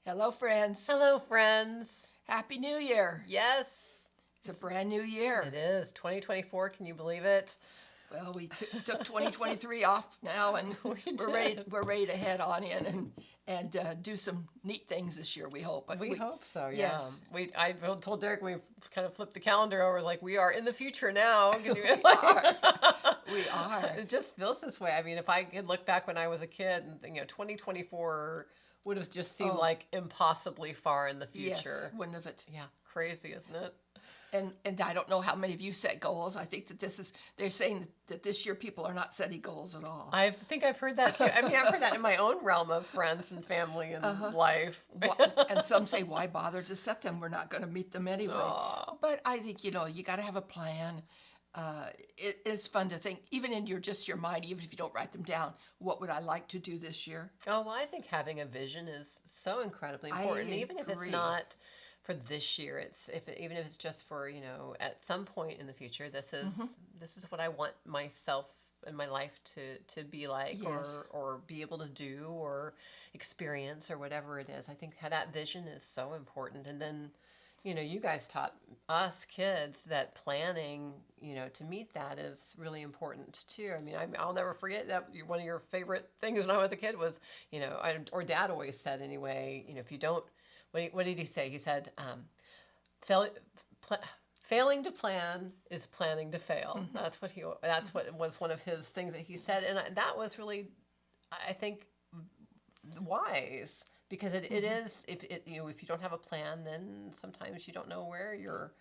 Hello, friends. Hello, friends. Happy New Year. Yes, It's a brand new year. it is 2024. Can you believe it? Well, we took 2023 off now, and We we're ready. did. We're ready to head on in and do some neat things this year. We hope. But We hope so. Yes. Yeah. I told Derek we kind of flipped the calendar over. Like we are in the future now. Can you We are. We are. It just feels this way. I mean, if I could look back when I was a kid, and 2024 would have just seemed Oh. like impossibly far in the Yes, future. wouldn't have it. Yeah, crazy, isn't it? And I don't know how many of you set goals. I think that they're saying that this year people are not setting goals at all. I think I've heard that too. I mean, I've heard that in my own realm of friends and family and life. And some say, why bother to set them? We're not going to meet them anyway. Aw. But I think, you got to have a plan. It's fun to think, even in your mind, even if you don't write them down, what would I like to do this year? Oh, well, I think having a vision is so incredibly I important, even if it's agree. not for this year. Even if it's just for at some point in the future. This is what I want myself and my life to be like, Yes. or be able to do or experience or whatever it is. I think that vision is so important, and then. You guys taught us kids that planning, to meet that is really important too. I mean, I'll never forget that one of your favorite things when I was a kid was, or Dad always said anyway, if you don't, what did he say? He said, failing to plan is planning to fail. That's what was one of his things that he said. And that was really, I think, wise. Because it is, if you don't have a plan, then sometimes you don't know where you're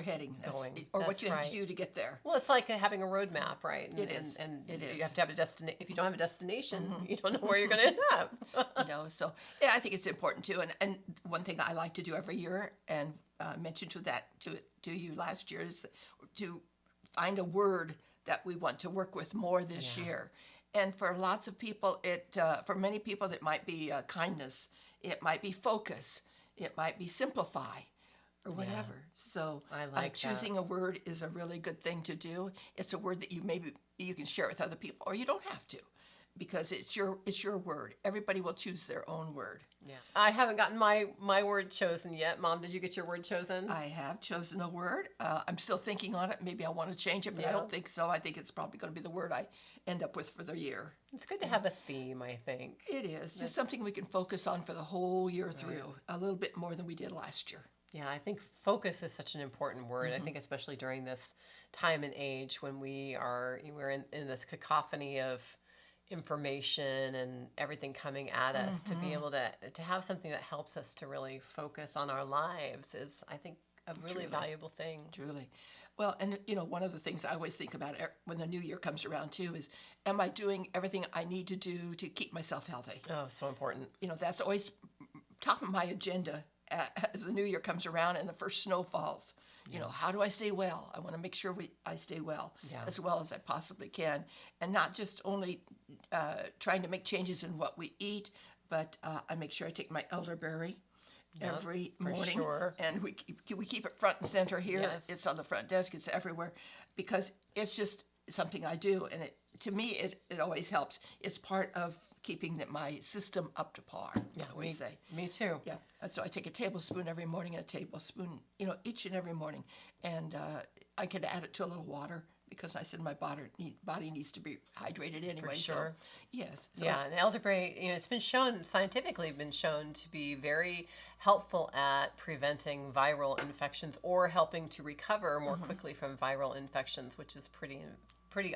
heading going. or what That's you have right. to do to get there. Well, it's like having a roadmap, right? It is. And It is. you have to have a destination. If you don't have a destination, you don't know where you're going to end up. So yeah, I think it's important too. And one thing I like to do every year, and mentioned to you last year, is to find a word that we want to work with more this year. And for lots of people, for many people, it might be kindness, it might be focus, it might be simplify, or whatever. So I like choosing a word is a really good thing to do. It's a word that you can share with other people, or you don't have to, because it's your word. Everybody will choose their own word. Yeah, I haven't gotten my word chosen yet. Mom, did you get your word chosen? I have chosen a word. I'm still thinking on it. Maybe I want to change it, but I don't think so. I think it's probably going to be the word I end up with for the year. It's good to have a theme, I think. It is. Just something we can focus on for the whole year through, a little bit more than we did last year. Yeah, I think focus is such an important word. I think especially during this time and age when we're in this cacophony of information and everything coming at us, to be able to have something that helps us to really focus on our lives is, I think, a really valuable thing. Truly. Well, and one of the things I always think about when the new year comes around too is, am I doing everything I need to do to keep myself healthy? Oh, so important. That's always top of my agenda as the new year comes around and the first snow falls. How do I stay well? I want to make sure I stay well, as well as I possibly can, and not just only trying to make changes in what we eat, but I make sure I take my elderberry every morning, sure. And we keep it front and center here. Yes. It's on the front desk. It's everywhere, because it's just something I do, and to me it always helps. It's part of keeping my system up to par. Yeah, I always say. Me too. Yeah, and so I take a tablespoon every morning, and a tablespoon, each and every morning, and I can add it to a little water, because I said my body needs to be hydrated anyway. sure. So, yes. So Yeah, and elderberry, it's been scientifically been shown to be very helpful at preventing viral infections or helping to recover more quickly from viral infections, which is pretty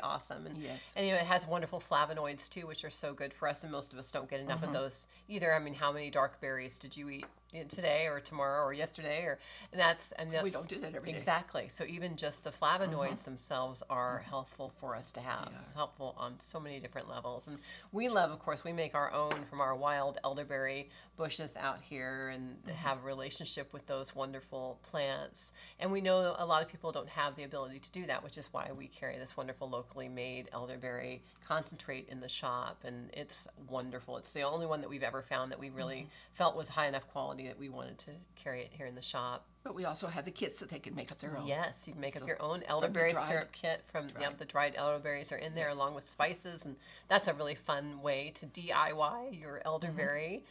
awesome. And, Yes. and it has wonderful flavonoids too, which are so good for us, and most of us don't get enough of those either. I mean, how many dark berries did you eat today or tomorrow or yesterday? And that's we don't do that every day. Exactly. So even just the flavonoids themselves are helpful for us to have. It's helpful on so many different levels. And we love, of course, we make our own from our wild elderberry bushes out here and have a relationship with those wonderful plants. And we know a lot of people don't have the ability to do that, which is why we carry this wonderful locally made elderberry concentrate in the shop. And it's wonderful. It's the only one that we've ever found that we really felt was high enough quality that we wanted to carry it here in the shop. But we also have the kits that they can make up their own. Yes, you can make up your own elderberry dried- syrup kit from the dried elderberries are in there along with spices, and that's a really fun way to DIY your elderberry.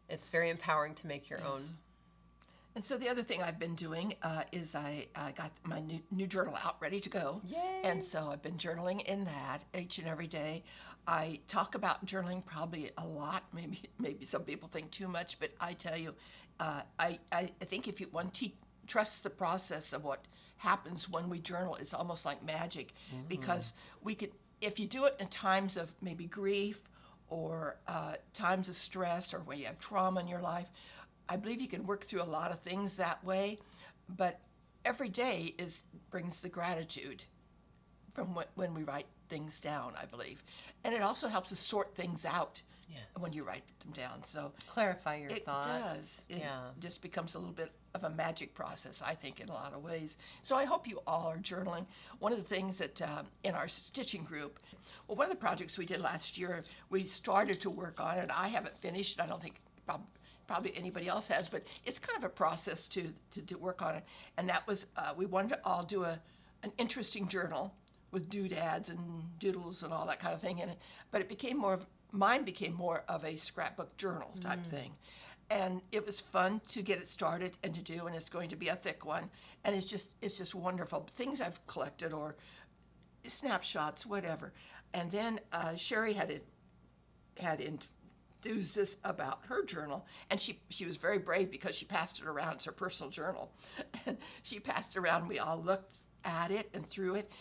It's very empowering to make your own. And so the other thing I've been doing is I got my new journal out, ready to go. Yay! And so I've been journaling in that each and every day. I talk about journaling probably a lot. Maybe some people think too much, but I tell you, I think if one trusts the process of what happens when we journal, it's almost like magic, because if you do it in times of maybe grief or times of stress or when you have trauma in your life, I believe you can work through a lot of things that way, but every day brings the gratitude from when we write things down, I believe. And it also helps us sort things out when you write them down. So clarify your thoughts. It does. It just becomes a little bit of a magic process, I think, in a lot of ways. So I hope you all are journaling. One of the things that in our stitching group, well, one of the projects we did last year, we started to work on it. I haven't finished. I don't think probably anybody else has, but it's kind of a process to work on it. And that was, we wanted to all do an interesting journal with doodads and doodles and all that kind of thing in it. But mine became more of a scrapbook journal type thing. And it was fun to get it started and to do, and it's going to be a thick one. And it's just wonderful. Things I've collected or snapshots, whatever. And then Sherry had enthused us about her journal, and she was very brave because she passed it around. It's her personal journal. And she passed it around, and we all looked at it and through it.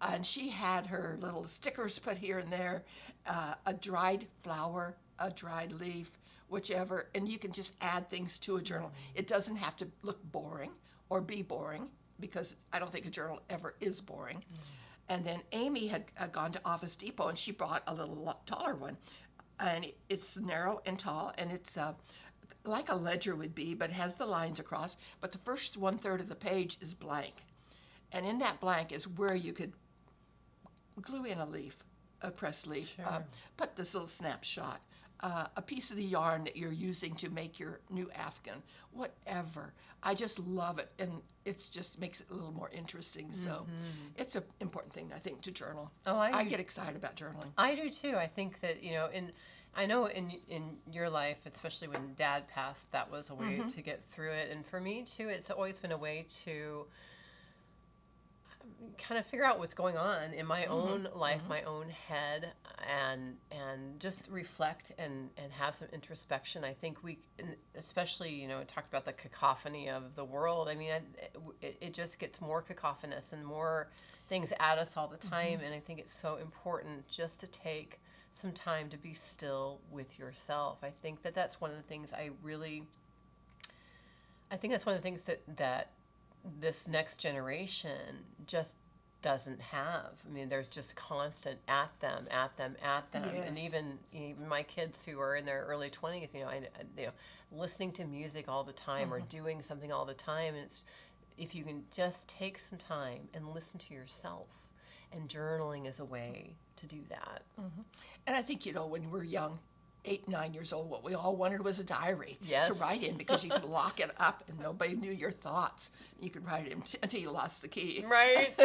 And she had her little stickers put here and there, a dried flower, a dried leaf, whichever, and you can just add things to a journal. It doesn't have to look boring or be boring, because I don't think a journal ever is boring. And then Amy had gone to Office Depot, and she brought a little taller one. And it's narrow and tall, and it's like a ledger would be, but it has the lines across. But the first 1/3 of the page is blank. And in that blank is where you could glue in a pressed leaf, put this little snapshot, a piece of the yarn that you're using to make your new afghan, whatever. I just love it, and it just makes it a little more interesting. So it's an important thing, I think, to journal. Oh, I get excited about journaling. I do too. I think that, I know in your life, especially when Dad passed, that was a way to get through it. And for me too, it's always been a way to kind of figure out what's going on in my own life, my own head, and just reflect and have some introspection. I think especially, talked about the cacophony of the world. I mean, it just gets more cacophonous and more things at us all the time. And I think it's so important just to take some time to be still with yourself. I think that's one of the things that this next generation just doesn't have. I mean, there's just constant at them. Yes. And even my kids who are in their early 20s, listening to music all the time or doing something all the time. And if you can just take some time and listen to yourself, and journaling is a way to do that. And I think, when we're young, 8, 9 years old, what we all wanted was a diary Yes. to write in, because you could lock it up and nobody knew your thoughts. You could write it in until you lost the key. Right.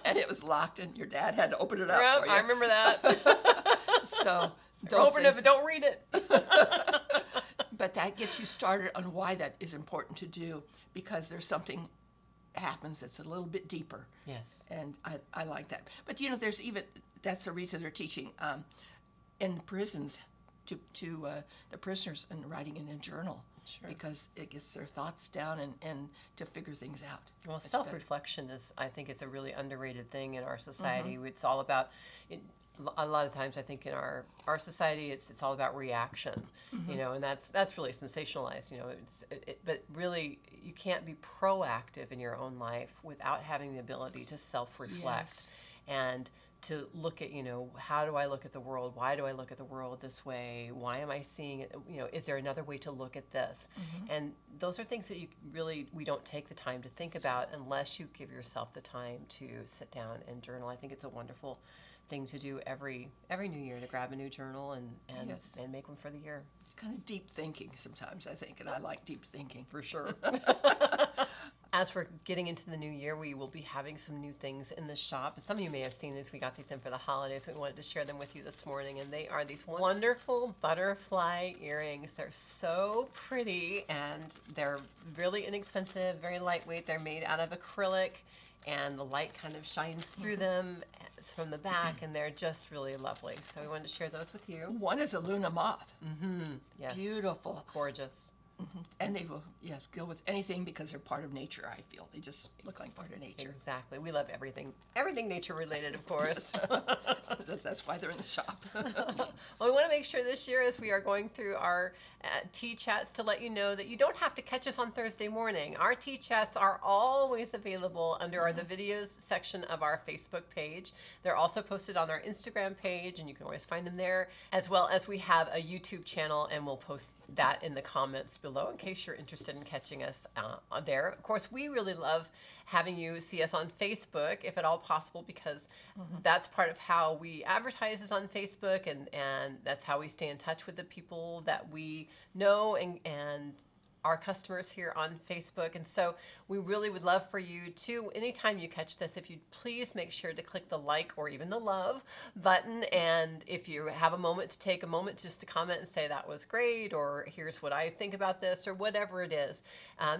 And it was locked, and your dad had to open it up for you. I remember that. So Open it, but don't read it. But that gets you started on why that is important to do, because there's something happens that's a little bit deeper. Yes. And I like that. But there's that's the reason they're teaching in prisons to the prisoners and writing in a journal. Sure. Because it gets their thoughts down and to figure things out. Well, That's self-reflection I think it's a really underrated thing in our society. It's all about, a lot of times I think in our society it's all about reaction, and that's really sensationalized, but really you can't be proactive in your own life without having the ability to self-reflect and to look at, how do I look at the world? Why do I look at the world this way? Why am I seeing it? Is there another way to look at this? And those are things that we don't take the time to think about unless you give yourself the time to sit down and journal. I think it's a wonderful thing to do every new year, to grab a new journal and make one for the year. It's kind of deep thinking sometimes, I think, and I like deep thinking. For sure. as we're getting into the new year, we will be having some new things in the shop. Some of you may have seen these. We got these in for the holidays. We wanted to share them with you this morning. And they are these wonderful butterfly earrings. They're so pretty and they're really inexpensive, very lightweight. They're made out of acrylic and the light kind of shines through them from the back, and they're just really lovely. So we wanted to share those with you. One is a Luna moth. Yes. Beautiful. Gorgeous. And they will, yes, go with anything because they're part of nature, I feel. They just look like part of nature. Exactly. We love everything. Everything nature related, of course. That's why they're in the shop. Well, we want to make sure this year as we are going through our tea chats to let you know that you don't have to catch us on Thursday morning. Our tea chats are always available under the videos section of our Facebook page. They're also posted on our Instagram page, and you can always find them there, as well as we have a YouTube channel, and we'll post that in the comments below in case you're interested in catching us there. Of course, we really love having you see us on Facebook, if at all possible, because that's part of how we advertise is on Facebook, and that's how we stay in touch with the people that we know and our customers here on Facebook. And so we really would love for you to, anytime you catch this, if you'd please make sure to click the like or even the love button. And if you have a moment to take a moment just to comment and say that was great, or here's what I think about this, or whatever it is.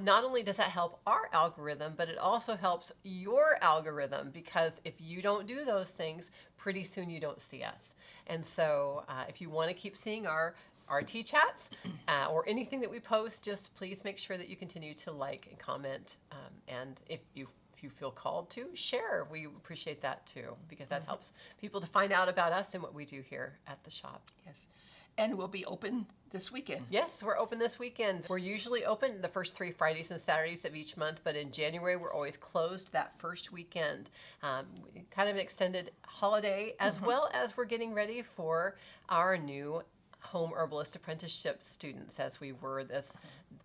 Not only does that help our algorithm, but it also helps your algorithm, because if you don't do those things, pretty soon you don't see us. And so if you want to keep seeing our tea chats or anything that we post, just please make sure that you continue to like and comment. And if you feel called to, share. We appreciate that too, because that helps people to find out about us and what we do here at the shop. Yes. And we'll be open this weekend. Yes, we're open this weekend. We're usually open the first 3 Fridays and Saturdays of each month, but in January we're always closed that first weekend. Kind of an extended holiday, as well as we're getting ready for our new home herbalist apprenticeship students, as we were this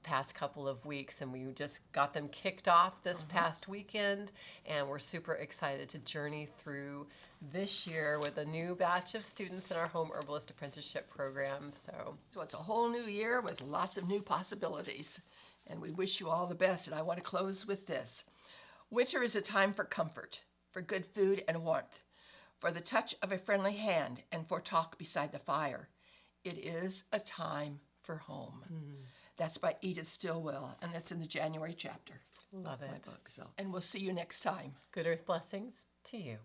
past couple of weeks, and we just got them kicked off this past weekend, and we're super excited to journey through this year with a new batch of students in our home herbalist apprenticeship program. So it's a whole new year with lots of new possibilities, and we wish you all the best. And I want to close with this. Winter is a time for comfort, for good food and warmth, for the touch of a friendly hand, and for talk beside the fire. It is a time for home. That's by Edith Stilwell, and that's in the January chapter Love of my it. book. And we'll see you next time. Good earth blessings to you.